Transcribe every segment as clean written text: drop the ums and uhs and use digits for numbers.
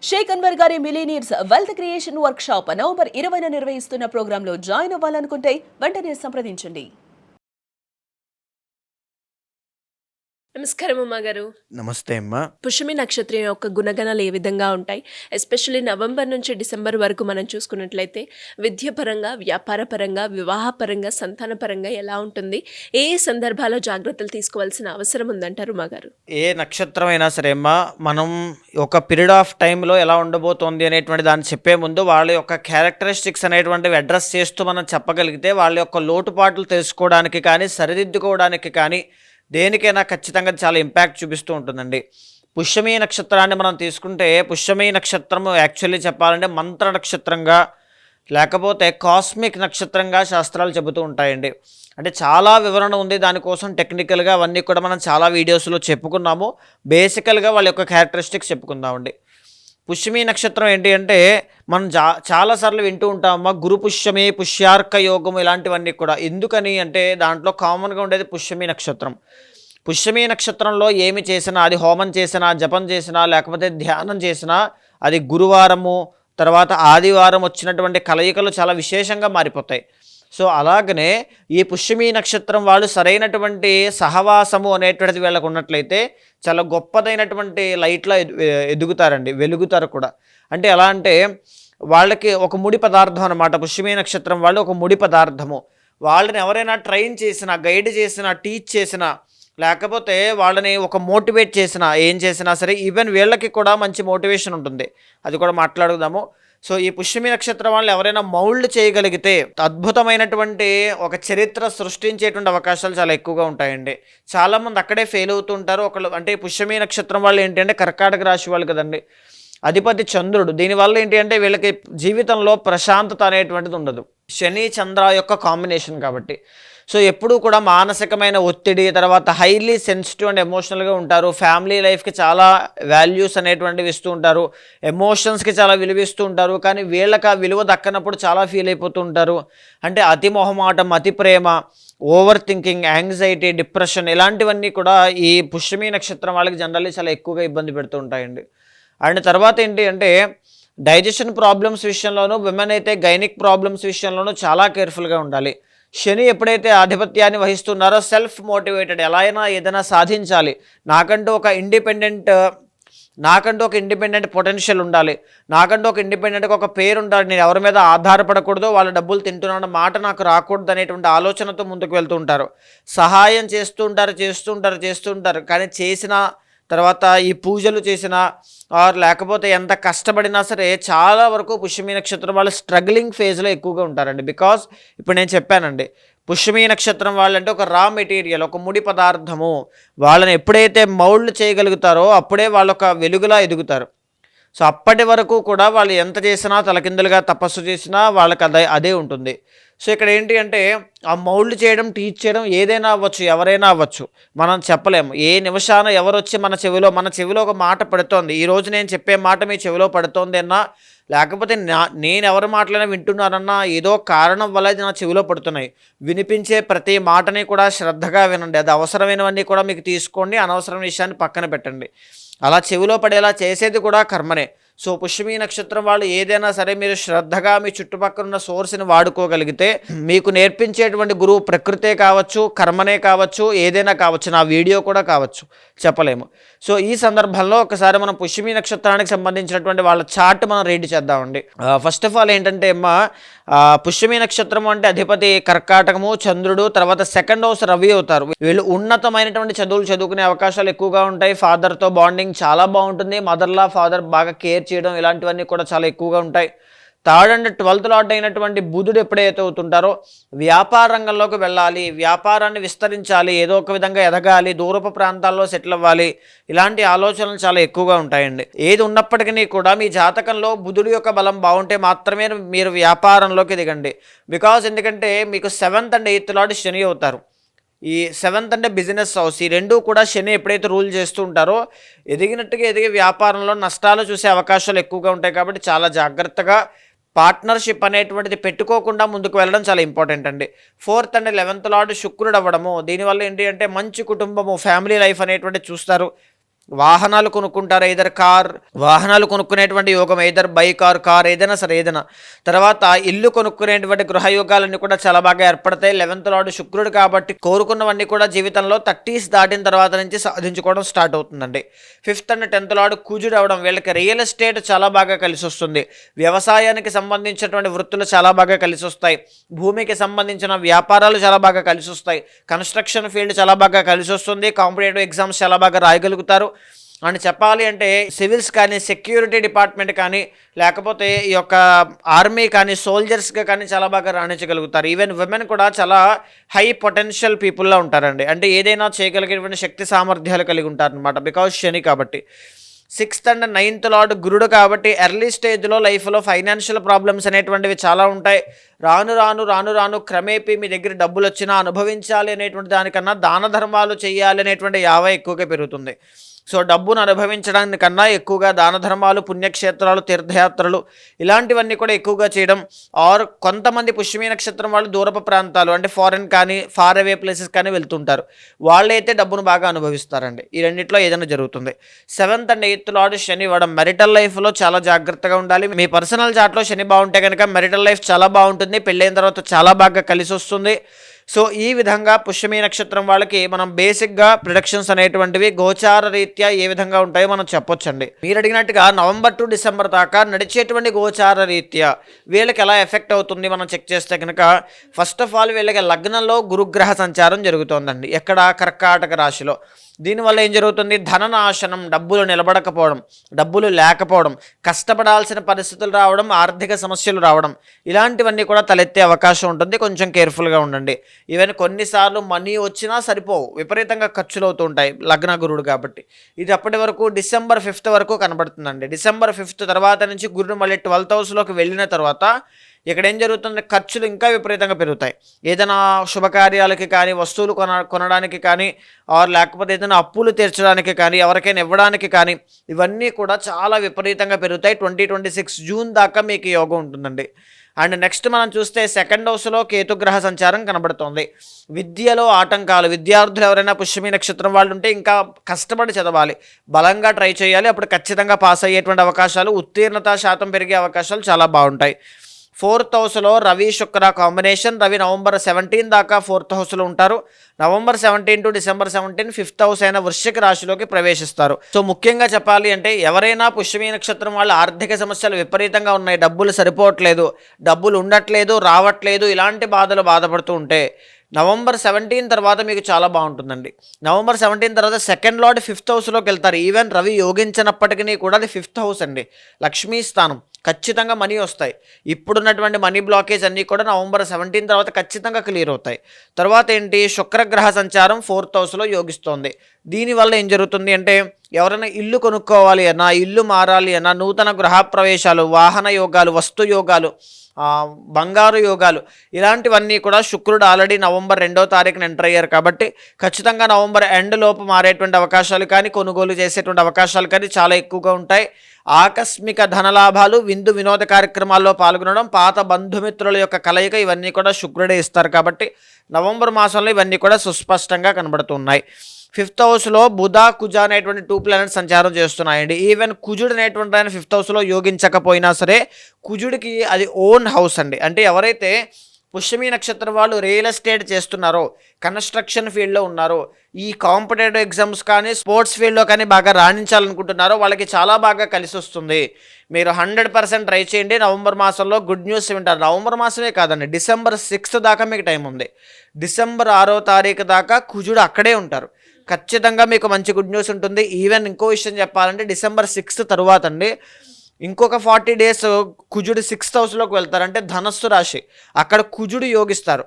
షేక్ అన్వర్ గారి millionaires wealth creation workshop November 20న నిర్వహిస్తున్న ప్రోగ్రాంలో జాయిన్ అవ్వాలనుకుంటే వెంటనే సంప్రదించండి. నమస్కారం అమ్మ గారు. నమస్తే అమ్మా. పుష్యమి నక్షత్రం యొక్క గుణగణాలు ఏ విధంగా ఉంటాయి? ఎస్పెషల్లీ నవంబర్ నుంచి డిసెంబర్ వరకు మనం చూసుకున్నట్లయితే విద్యాపరంగా, వ్యాపారపరంగా, వివాహపరంగా, సంతానపరంగా ఎలా ఉంటుంది? ఏ సందర్భాల్లో జాగ్రత్తలు తీసుకోవాల్సిన అవసరం ఉందంటారు మా గారు? ఏ నక్షత్రం అయినా సరే అమ్మా, మనం ఒక పీరియడ్ ఆఫ్ టైంలో ఎలా ఉండబోతోంది అనేటువంటి దాన్ని చెప్పే ముందు వాళ్ళ యొక్క క్యారెక్టరిస్టిక్స్ అనేటువంటివి అడ్రస్ చేస్తూ మనం చెప్పగలిగితే వాళ్ళ యొక్క లోటుపాట్లు తెలుసుకోవడానికి కానీ సరిదిద్దుకోవడానికి కానీ దేనికైనా ఖచ్చితంగా చాలా ఇంపాక్ట్ చూపిస్తూ ఉంటుందండి. పుష్యమి నక్షత్రాన్ని మనం తీసుకుంటే పుష్యమి నక్షత్రం యాక్చువల్లీ చెప్పాలంటే మంత్ర నక్షత్రంగా లేకపోతే కాస్మిక్ నక్షత్రంగా శాస్త్రాలు చెబుతూ ఉంటాయండి. అంటే చాలా వివరణ ఉంది దానికోసం, టెక్నికల్గా అవన్నీ కూడా మనం చాలా వీడియోస్లో చెప్పుకున్నాము. బేసికల్గా వాళ్ళ యొక్క క్యారెక్టరిస్టిక్స్ చెప్పుకుందామండి. పుష్యమి నక్షత్రం ఏంటి అంటే మనం చాలాసార్లు వింటూ ఉంటామమ్మా, గురు పుష్యమి, పుష్యార్క యోగము ఇలాంటివన్నీ కూడా. ఎందుకని అంటే దాంట్లో కామన్గా ఉండేది పుష్యమి నక్షత్రం. పుష్యమి నక్షత్రంలో ఏమి చేసినా, అది హోమం చేసినా, జపం చేసినా, లేకపోతే ధ్యానం చేసినా, అది గురువారము తర్వాత ఆదివారం వచ్చినటువంటి కలయికలు చాలా విశేషంగా మారిపోతాయి. సో అలాగనే ఈ పుష్యమి నక్షత్రం వాళ్ళు సరైనటువంటి సహవాసము అనేటువంటిది వీళ్ళకు ఉన్నట్లయితే చాలా గొప్పదైనటువంటి లైట్లో ఎదుగుతారండి, వెలుగుతారు కూడా. అంటే ఎలా అంటే వాళ్ళకి ఒక ముడి పదార్థం అనమాట. పుష్యమి నక్షత్రం వాళ్ళు ఒక ముడి పదార్థము. వాళ్ళని ఎవరైనా ట్రైన్ చేసినా, గైడ్ చేసినా, టీచ్ చేసినా, లేకపోతే వాళ్ళని ఒక మోటివేట్ చేసినా, ఏం చేసినా సరే ఈవెన్ వీళ్ళకి కూడా మంచి మోటివేషన్ ఉంటుంది. అది కూడా మాట్లాడుదాము. సో ఈ పుష్యమి నక్షత్రం వాళ్ళు ఎవరైనా మౌల్డ్ చేయగలిగితే అద్భుతమైనటువంటి ఒక చరిత్ర సృష్టించేటువంటి అవకాశాలు చాలా ఎక్కువగా ఉంటాయండి. చాలామంది అక్కడే ఫెయిల్ అవుతుంటారు. ఒకళ్ళు అంటే పుష్యమి నక్షత్రం వాళ్ళు ఏంటి అంటే కర్కాటక రాశి వాళ్ళు కదండి, అధిపతి చంద్రుడు. దీనివల్ల ఏంటి అంటే వీళ్ళకి జీవితంలో ప్రశాంతత అనేటువంటిది ఉండదు, శని చంద్ర యొక్క కాంబినేషన్ కాబట్టి. సో ఎప్పుడూ కూడా మానసికమైన ఒత్తిడి, తర్వాత హైలీ సెన్సిటివ్ అండ్ ఎమోషనల్గా ఉంటారు. ఫ్యామిలీ లైఫ్కి చాలా వాల్యూస్ అనేటువంటివి ఇస్తూ ఉంటారు, ఎమోషన్స్కి చాలా విలువ ఇస్తూ ఉంటారు. కానీ వీళ్ళకి ఆ విలువ దక్కనప్పుడు చాలా ఫీల్ అయిపోతూ ఉంటారు. అంటే అతి మొహమాటం, అతి ప్రేమ, ఓవర్ థింకింగ్, యాంగ్జైటీ, డిప్రెషన్ ఇలాంటివన్నీ కూడా ఈ పుష్యమి నక్షత్రం వాళ్ళకి జనరల్లీ చాలా ఎక్కువగా ఇబ్బంది పెడుతూ ఉంటాయండి. అండ్ తర్వాత ఏంటి అంటే డైజెషన్ ప్రాబ్లమ్స్ విషయంలోనూ, విమెన్ అయితే గైనిక్ ప్రాబ్లమ్స్ విషయంలోనూ చాలా కేర్ఫుల్గా ఉండాలి. శని ఎప్పుడైతే ఆధిపత్యాన్ని వహిస్తున్నారో సెల్ఫ్ మోటివేటెడ్, ఎలా అయినా ఏదైనా సాధించాలి, నాకంటూ ఒక ఇండిపెండెంట్ పొటెన్షియల్ ఉండాలి, నాకంటూ ఒక ఇండిపెండెంట్గా ఒక పేరు ఉండాలి, నేను ఎవరి మీద ఆధారపడకూడదు, వాళ్ళ డబ్బులు తింటున్న మాట నాకు రాకూడదు అనేటువంటి ఆలోచనతో ముందుకు వెళ్తూ ఉంటారు. సహాయం చేస్తూ ఉంటారు. కానీ చేసిన తర్వాత ఈ పూజలు చేసినా ఆర్ లేకపోతే ఎంత కష్టపడినా సరే చాలా వరకు పుష్యమి నక్షత్రం వాళ్ళు స్ట్రగ్లింగ్ ఫేజ్లో ఎక్కువగా ఉంటారండి. బికాజ్ ఇప్పుడు నేను చెప్పానండి, పుష్యమి నక్షత్రం వాళ్ళంటే ఒక రా మెటీరియల్, ఒక ముడి పదార్థము. వాళ్ళని ఎప్పుడైతే మౌల్డ్ చేయగలుగుతారో అప్పుడే వాళ్ళు ఒక వెలుగులా ఎదుగుతారు. సో అప్పటి వరకు కూడా వాళ్ళు ఎంత చేసినా, తలకిందులుగా తపస్సు చేసినా వాళ్ళకి అదే ఉంటుంది. సో ఇక్కడ ఏంటి అంటే ఆ మౌల్డ్ చేయడం, టీచ్ చేయడం ఏదైనా అవ్వచ్చు, ఎవరైనా అవ్వచ్చు, మనం చెప్పలేము. ఏ నిమిషాన ఎవరు వచ్చి మన చెవిలో ఒక మాట పడుతోంది, ఈరోజు నేను చెప్పే మాట మీ చెవిలో పడుతోంది అన్నా, లేకపోతే నేను ఎవరి మాటలైనా వింటున్నానన్నా ఏదో కారణం వల్ల ఇది నా చెవిలో పడుతున్నాయి. వినిపించే ప్రతి మాటని కూడా శ్రద్ధగా వినండి. అది అవసరమైనవన్నీ కూడా మీకు తీసుకోండి, అనవసరమైన విషయాన్ని పక్కన పెట్టండి. అలా చెవిలో పడేలా చేసేది కూడా కర్మనే. సో పుష్యమి నక్షత్రం వాళ్ళు ఏదైనా సరే మీరు శ్రద్ధగా మీ చుట్టుపక్కల ఉన్న సోర్స్ని వాడుకోగలిగితే, మీకు నేర్పించేటువంటి గురువు ప్రకృతే కావచ్చు, కర్మనే కావచ్చు, ఏదైనా కావచ్చు, నా వీడియో కూడా కావచ్చు, చెప్పలేము. సో ఈ సందర్భంలో ఒకసారి మనం పుష్యమి నక్షత్రానికి సంబంధించినటువంటి వాళ్ళ చార్ట్ మనం రీడ్ చేద్దామండి. ఫస్ట్ ఆఫ్ ఆల్ ఏంటంటే పుష్యమి నక్షత్రం అంటే అధిపతి కర్కాటకము, చంద్రుడు, తర్వాత సెకండ్ హౌస్ రవి అవుతారు. వీళ్ళు ఉన్నతమైనటువంటి చదువులు చదువుకునే అవకాశాలు ఎక్కువగా ఉంటాయి. ఫాదర్తో బాండింగ్ చాలా బాగుంటుంది. మదర్లా ఫాదర్ బాగా కేర్ చేయడం ఇలాంటివన్నీ కూడా చాలా ఎక్కువగా ఉంటాయి. థర్డ్ అండ్ 12th లార్డ్ అయినటువంటి బుధుడు ఎప్పుడైతే అవుతుంటారో వ్యాపార రంగంలోకి వెళ్ళాలి, వ్యాపారాన్ని విస్తరించాలి, ఏదో ఒక విధంగా ఎదగాలి, దూరపు ప్రాంతాల్లో సెటిల్ అవ్వాలి, ఇలాంటి ఆలోచనలు చాలా ఎక్కువగా ఉంటాయండి. ఏది ఉన్నప్పటికీ కూడా మీ జాతకంలో బుధుడు యొక్క బలం బాగుంటే మాత్రమే మీరు వ్యాపారంలోకి దిగండి. ఎందుకంటే మీకు 7th and 8th లార్డ్ శని అవుతారు. ఈ 7th అంటే బిజినెస్ హౌస్, ఈ రెండూ కూడా శని ఎప్పుడైతే రూల్ చేస్తూ ఉంటారో ఎదిగే వ్యాపారంలో నష్టాలు చూసే అవకాశాలు ఎక్కువగా ఉంటాయి. కాబట్టి చాలా జాగ్రత్తగా పార్ట్నర్షిప్ అనేటువంటిది పెట్టుకోకుండా ముందుకు వెళ్ళడం చాలా ఇంపార్టెంట్ అండి. 4th and 11th లార్డ్ శుక్రుడు అవ్వడము, దీనివల్ల ఏంటి అంటే మంచి కుటుంబము, ఫ్యామిలీ లైఫ్ అనేటువంటిది చూస్తారు. వాహనాలు కొనుక్కుంటారు, ఐదర్ కార్, వాహనాలు కొనుక్కునేటువంటి యోగం, ఐదర్ బైక్ ఆర్ కార్, ఏదైనా సరే ఏదైనా. తర్వాత ఇల్లు కొనుక్కునేటువంటి గృహయోగాలన్నీ కూడా చాలా బాగా ఏర్పడతాయి. 11th లార్డ్ శుక్రుడు కాబట్టి కోరుకున్నవన్నీ కూడా జీవితంలో 30s దాటిన తర్వాత నుంచి సాధించుకోవడం స్టార్ట్ అవుతుందండి. 5th అండ్ 10th లార్డ్ కుజుడు అవడం వీళ్ళకి రియల్ ఎస్టేట్ చాలా బాగా కలిసి వస్తుంది. వ్యవసాయానికి సంబంధించినటువంటి వృత్తులు చాలా బాగా కలిసి వస్తాయి. భూమికి సంబంధించిన వ్యాపారాలు చాలా బాగా కలిసి వస్తాయి. కన్స్ట్రక్షన్ ఫీల్డ్ చాలా బాగా కలిసి వస్తుంది. కాంపిటేటివ్ ఎగ్జామ్స్ చాలా బాగా రాయగలుగుతారు. అని చెప్పాలి అంటే సివిల్స్ కానీ, సెక్యూరిటీ డిపార్ట్మెంట్ కానీ, లేకపోతే ఈ యొక్క ఆర్మీ కానీ, సోల్జర్స్గా కానీ చాలా బాగా రాణించగలుగుతారు. ఈవెన్ విమెన్ కూడా చాలా హై పొటెన్షియల్ పీపుల్లా ఉంటారండి. అంటే ఏదైనా చేయగలిగేటువంటి శక్తి సామర్థ్యాలు కలిగి ఉంటారనమాట, బికాజ్ శని కాబట్టి. 6th అండ్ 9th లార్డ్ గురుడు కాబట్టి ఎర్లీ స్టేజ్లో లైఫ్లో ఫైనాన్షియల్ ప్రాబ్లమ్స్ అనేటువంటివి చాలా ఉంటాయి. రాను రాను రాను రాను క్రమేపీ మీ దగ్గర డబ్బులు వచ్చినా అనుభవించాలి అనేటువంటి దానికన్నా దాన ధర్మాలు చేయాలి అనేటువంటి యావ ఎక్కువగా పెరుగుతుంది. సో డబ్బును అనుభవించడానికన్నా ఎక్కువగా దాన ధర్మాలు, పుణ్యక్షేత్రాలు, తీర్థయాత్రలు ఇలాంటివన్నీ కూడా ఎక్కువగా చేయడం. ఆర్ కొంతమంది పుష్యమి నక్షత్రం వాళ్ళు దూరపు ప్రాంతాలు అంటే ఫారెన్ కానీ, ఫార్ అవే ప్లేసెస్ కానీ వెళ్తుంటారు. వాళ్ళైతే డబ్బును బాగా అనుభవిస్తారండి. ఈ రెండిట్లో ఏదైనా జరుగుతుంది. 7th అండ్ 8th లార్డ్ శని ఇవ్వడం మెరిటల్ లైఫ్లో చాలా జాగ్రత్తగా ఉండాలి. మీ పర్సనల్ చార్ట్లో శని బాగుంటే కనుక మెరిటల్ లైఫ్ చాలా బాగుంటుంది. పెళ్ళైన తర్వాత చాలా బాగా కలిసి వస్తుంది. సో ఈ విధంగా పుష్యమి నక్షత్రం వాళ్ళకి మనం బేసిక్గా ప్రిడిక్షన్స్ అనేటువంటివి గోచార రీత్యా ఏ విధంగా ఉంటాయో మనం చెప్పొచ్చండి. మీరు అడిగినట్టుగా నవంబర్ టు డిసెంబర్ దాకా నడిచేటువంటి గోచార రీత్యా వీళ్ళకి ఎలా ఎఫెక్ట్ అవుతుంది మనం చెక్ చేస్తే కనుక, ఫస్ట్ ఆఫ్ ఆల్ వీళ్ళకి లగ్నంలో గురుగ్రహ సంచారం జరుగుతోందండి. ఎక్కడ? కర్కాటక రాశిలో. దీనివల్ల ఏం జరుగుతుంది? ధననాశనం, డబ్బులు నిలబడకపోవడం, డబ్బులు లేకపోవడం, కష్టపడాల్సిన పరిస్థితులు రావడం, ఆర్థిక సమస్యలు రావడం, ఇలాంటివన్నీ కూడా తలెత్తే అవకాశం ఉంటుంది. కొంచెం కేర్ఫుల్గా ఉండండి. ఈవెన్ కొన్నిసార్లు మనీ వచ్చినా సరిపోవు, విపరీతంగా ఖర్చులు అవుతూ ఉంటాయి లగ్న గురుడు కాబట్టి. ఇది అప్పటి వరకు December 5th వరకు కనబడుతుందండి. December 5th తర్వాత నుంచి గురుడు మళ్ళీ 12th హౌస్లోకి వెళ్ళిన తర్వాత ఇక్కడ ఏం జరుగుతుంది? ఖర్చులు ఇంకా విపరీతంగా పెరుగుతాయి. ఏదైనా శుభకార్యాలకి కానీ, వస్తువులు కొనడానికి కానీ, ఆర్ లేకపోతే ఏదైనా అప్పులు తీర్చడానికి కానీ, ఎవరికైనా ఇవ్వడానికి కానీ, ఇవన్నీ కూడా చాలా విపరీతంగా పెరుగుతాయి. 2026 జూన్ దాకా మీకు యోగం ఉంటుందండి. అండ్ నెక్స్ట్ మనం చూస్తే 2nd హౌస్లో కేతుగ్రహ సంచారం కనబడుతోంది. విద్యలో ఆటంకాలు, విద్యార్థులు ఎవరైనా పుష్యమి నక్షత్రం వాళ్ళు ఉంటే ఇంకా కష్టపడి చదవాలి, బలంగా ట్రై చేయాలి. అప్పుడు ఖచ్చితంగా పాస్ అయ్యేటువంటి అవకాశాలు, ఉత్తీర్ణత శాతం పెరిగే అవకాశాలు చాలా బాగుంటాయి. 4th హౌస్లో రవి శుక్ర కాంబినేషన్. రవి November 17 దాకా 4th హౌస్లో ఉంటారు. November 17 to December 17 5th house అయిన వృశ్చిక రాశిలోకి ప్రవేశిస్తారు. సో ముఖ్యంగా చెప్పాలి అంటే ఎవరైనా పుష్యమి నక్షత్రం వాళ్ళ ఆర్థిక సమస్యలు విపరీతంగా ఉన్నాయి, డబ్బులు సరిపోవట్లేదు, డబ్బులు ఉండట్లేదు, రావట్లేదు, ఇలాంటి బాధలు బాధపడుతూ ఉంటే November 17 తర్వాత మీకు చాలా బాగుంటుందండి. November 17 తర్వాత 2nd లార్డ్ 5th హౌస్లోకి వెళ్తారు. ఈవెన్ రవి యోగించినప్పటికీ కూడా అది 5th హౌస్ అండి, లక్ష్మీ స్థానం. ఖచ్చితంగా మనీ వస్తాయి. ఇప్పుడున్నటువంటి మనీ బ్లాకేజ్ అన్నీ కూడా November 17 తర్వాత ఖచ్చితంగా క్లియర్ అవుతాయి. తర్వాత ఏంటి? శుక్రగ్రహ సంచారం 4th హౌస్లో యోగిస్తోంది. దీనివల్ల ఏం జరుగుతుంది అంటే ఎవరైనా ఇల్లు కొనుక్కోవాలి అన్నా, ఇల్లు మారాలి అన్నా, నూతన గృహప్రవేశాలు, వాహన యోగాలు, వస్తు యోగాలు, బంగారు యోగాలు, ఇలాంటివన్నీ కూడా శుక్రుడు ఆల్రెడీ November 2వ తారీఖున ఎంటర్ అయ్యారు కాబట్టి ఖచ్చితంగా November ఎండ్ లోపు మారేటువంటి అవకాశాలు కానీ, కొనుగోలు చేసేటువంటి అవకాశాలు కానీ చాలా ఎక్కువగా ఉంటాయి. ఆకస్మిక ధనలాభాలు, విందు వినోద కార్యక్రమాల్లో పాల్గొనడం, పాత బంధుమిత్రుల యొక్క కలయిక, ఇవన్నీ కూడా శుక్రుడే ఇస్తారు కాబట్టి నవంబర్ మాసంలో ఇవన్నీ కూడా సుస్పష్టంగా కనబడుతున్నాయి. 5th హౌస్లో బుధ, కుజ అనేటువంటి 2 ప్లానెట్స్ సంచారం చేస్తున్నాయండి. ఈవెన్ కుజుడు అనేటువంటి ఆయన 5th హౌస్లో యోగించకపోయినా సరే కుజుడికి అది ఓన్ హౌస్ అండి. అంటే ఎవరైతే పుష్యమి నక్షత్రం వాళ్ళు రియల్ ఎస్టేట్ చేస్తున్నారో, కన్స్ట్రక్షన్ ఫీల్డ్లో ఉన్నారో, ఈ కాంపిటేటివ్ ఎగ్జామ్స్ కానీ, స్పోర్ట్స్ ఫీల్డ్లో కానీ బాగా రాణించాలనుకుంటున్నారో వాళ్ళకి చాలా బాగా కలిసి వస్తుంది. మీరు 100% ట్రై చేయండి. నవంబర్ మాసంలో గుడ్ న్యూస్ వింటారు. నవంబర్ మాసమే కాదండి, December 6th దాకా మీకు టైం ఉంది. December 6వ తారీఖు దాకా కుజుడు అక్కడే ఉంటారు. ఖచ్చితంగా మీకు మంచి గుడ్ న్యూస్ ఉంటుంది. ఈవెన్ ఇంకో విషయం చెప్పాలంటే December 6th తర్వాత అండి ఇంకొక 40 డేస్ కుజుడు 6th హౌస్లోకి వెళ్తారు. అంటే ధనస్సు రాశి, అక్కడ కుజుడు యోగిస్తారు.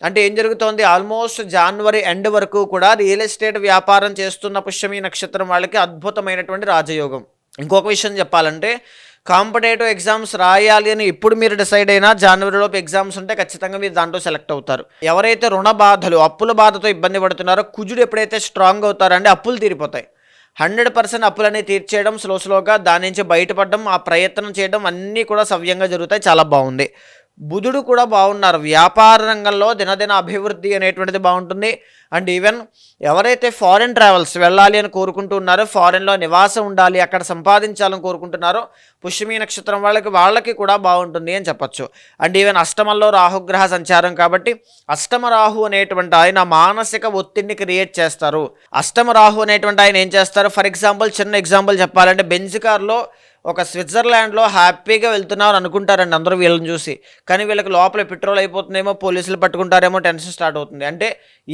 అంటే ఏం జరుగుతోంది? ఆల్మోస్ట్ January ఎండ్ వరకు కూడా రియల్ ఎస్టేట్ వ్యాపారం చేస్తున్న పుష్యమి నక్షత్రం వాళ్ళకి అద్భుతమైనటువంటి రాజయోగం. ఇంకొక విషయం చెప్పాలంటే కాంపిటేటివ్ ఎగ్జామ్స్ రాయాలి అని ఇప్పుడు మీరు డిసైడ్ అయినా జనవరిలోపు ఎగ్జామ్స్ ఉంటే ఖచ్చితంగా మీరు దాంట్లో సెలెక్ట్ అవుతారు. ఎవరైతే రుణ బాధలు, అప్పుల బాధతో ఇబ్బంది పడుతున్నారో కుజుడు ఎప్పుడైతే స్ట్రాంగ్ అవుతారంటే అప్పులు తీరిపోతాయి. 100% అప్పులన్నీ తీర్చేయడం, స్లోగా దాని నుంచి బయటపడడం, ఆ ప్రయత్నం చేయడం అన్నీ కూడా సవ్యంగా జరుగుతాయి. చాలా బాగుంది. బుధుడు కూడా బాగున్నారు. వ్యాపార రంగంలో దినదిన అభివృద్ధి అనేటువంటిది బాగుంటుంది. అండ్ ఈవెన్ ఎవరైతే ఫారిన్ ట్రావెల్స్ వెళ్ళాలి అని కోరుకుంటూ ఉన్నారో, ఫారిన్లో నివాసం ఉండాలి, అక్కడ సంపాదించాలని కోరుకుంటున్నారో, పుష్యమి నక్షత్రం వాళ్ళకి కూడా బాగుంటుంది అని చెప్పచ్చు. అండ్ ఈవెన్ అష్టమంలో రాహుగ్రహ సంచారం కాబట్టి అష్టమ రాహు అనేటువంటి ఆయన మానసిక ఒత్తిడిని క్రియేట్ చేస్తారు. అష్టమ రాహు అనేటువంటి ఆయన ఏం చేస్తారు, ఫర్ ఎగ్జాంపుల్ చిన్న ఎగ్జాంపుల్ చెప్పాలంటే బెంజ్ కార్లో ఒక స్విట్జర్లాండ్లో హ్యాపీగా వెళ్తున్నారు అనుకుంటారండి అందరూ వీళ్ళని చూసి. కానీ వీళ్ళకి లోపల పెట్రోల్ అయిపోతుందేమో, పోలీసులు పట్టుకుంటారేమో, టెన్షన్ స్టార్ట్ అవుతుంది. అంటే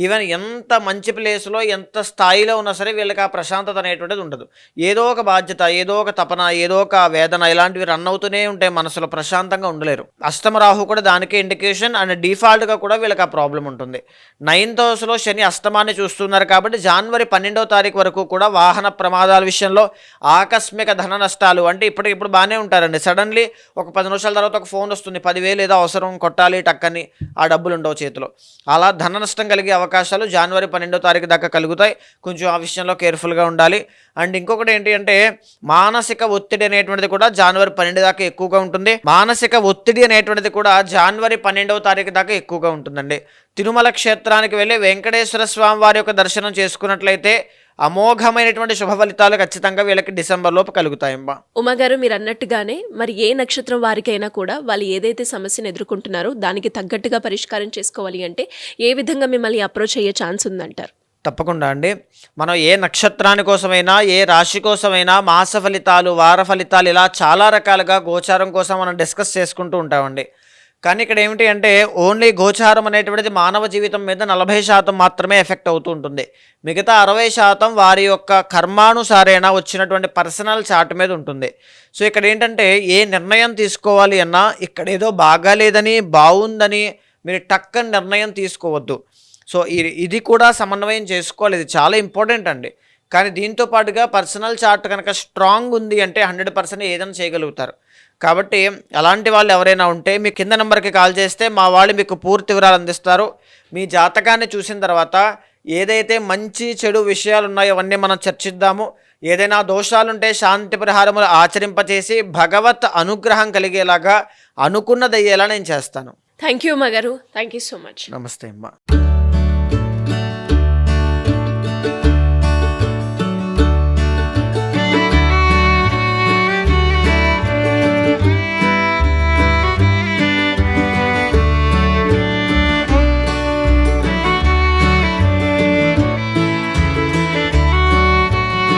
ఈవెన్ ఎంత మంచి ప్లేస్లో ఎంత స్థాయిలో ఉన్నా సరే వీళ్ళకి ఆ ప్రశాంతత అనేటువంటిది ఉండదు. ఏదో ఒక బాధ్యత, ఏదో ఒక తపన, ఏదో ఒక వేదన ఇలాంటివి రన్ అవుతూనే ఉంటాయి, మనసులో ప్రశాంతంగా ఉండలేరు. అష్టమ రాహు కూడా దానికే ఇండికేషన్. అండ్ డిఫాల్ట్గా కూడా వీళ్ళకి ఆ ప్రాబ్లం ఉంటుంది. 9th హౌస్లో శని అష్టమాన్ని చూస్తున్నారు కాబట్టి జనవరి 12వ తారీఖు వరకు కూడా వాహన ప్రమాదాల విషయంలో ఆకస్మిక ధన నష్టాలు, అంటే ఇప్పుడు బాగానే ఉంటారండి, సడన్లీ ఒక 10 నిమిషాల తర్వాత ఒక ఫోన్ వస్తుంది, 10,000 ఏదో అవసరం కొట్టాలి టక్కని, ఆ డబ్బులు ఉండవు చేతిలో. అలా ధన నష్టం కలిగే అవకాశాలు జనవరి 12వ తారీఖు దాకా కలుగుతాయి. కొంచెం ఆ విషయంలో కేర్ఫుల్గా ఉండాలి. అండ్ ఇంకొకటి ఏంటి అంటే మానసిక ఒత్తిడి అనేటువంటిది కూడా జనవరి 12 దాకా ఎక్కువగా ఉంటుంది. మానసిక ఒత్తిడి అనేటువంటిది కూడా జనవరి 12వ తారీఖు దాకా ఎక్కువగా ఉంటుందండి. తిరుమల క్షేత్రానికి వెళ్ళి వెంకటేశ్వర స్వామి వారి యొక్క దర్శనం చేసుకున్నట్లయితే అమోఘమైనటువంటి శుభ ఫలితాలు ఖచ్చితంగా వీళ్ళకి డిసెంబర్ లోపు కలుగుతాయమ్మా. ఉమాగారు, మీరు అన్నట్టుగానే మరి ఏ నక్షత్రం వారికైనా కూడా వాళ్ళు ఏదైతే సమస్యను ఎదుర్కొంటున్నారో దానికి తగ్గట్టుగా పరిష్కారం చేసుకోవాలి అంటే ఏ విధంగా మిమ్మల్ని అప్రోచ్ అయ్యే ఛాన్స్ ఉందంటారు? తప్పకుండా అండి. మనం ఏ నక్షత్రాని కోసమైనా, ఏ రాశి కోసమైనా మాస ఫలితాలు, వార ఫలితాలు ఇలా చాలా రకాలుగా గోచారం కోసం మనం డిస్కస్ చేసుకుంటూ ఉంటామండి. కానీ ఇక్కడ ఏమిటి అంటే ఓన్లీ గోచారం అనేటువంటిది మానవ జీవితం మీద 40% మాత్రమే ఎఫెక్ట్ అవుతూ ఉంటుంది. మిగతా 60% వారి యొక్క కర్మానుసారేనా వచ్చినటువంటి పర్సనల్ చార్ట్ మీద ఉంటుంది. సో ఇక్కడ ఏంటంటే ఏ నిర్ణయం తీసుకోవాలి అన్నా ఇక్కడ ఏదో బాగాలేదని, బాగుందని మీరు టక్కని నిర్ణయం తీసుకోవద్దు. సో ఇది కూడా సమన్వయం చేసుకోవాలి, ఇది చాలా ఇంపార్టెంట్ అండి. కానీ దీంతో పాటుగా పర్సనల్ చార్ట్ కనుక స్ట్రాంగ్ ఉంది అంటే 100% ఏదైనా చేయగలుగుతారు. కాబట్టి అలాంటి వాళ్ళు ఎవరైనా ఉంటే మీ కింద నెంబర్కి కాల్ చేస్తే మా వాళ్ళు మీకు పూర్తి వివరాలు అందిస్తారు. మీ జాతకాన్ని చూసిన తర్వాత ఏదైతే మంచి చెడు విషయాలు ఉన్నాయో అవన్నీ మనం చర్చిద్దాము. ఏదైనా దోషాలుంటే శాంతి పరిహారములు ఆచరింపచేసి భగవత్ అనుగ్రహం కలిగేలాగా అనుకున్నదయ్యేలా నేను చేస్తాను. థ్యాంక్ యూ ఉమాగారు, థ్యాంక్ యూ సో మచ్. నమస్తే అమ్మా.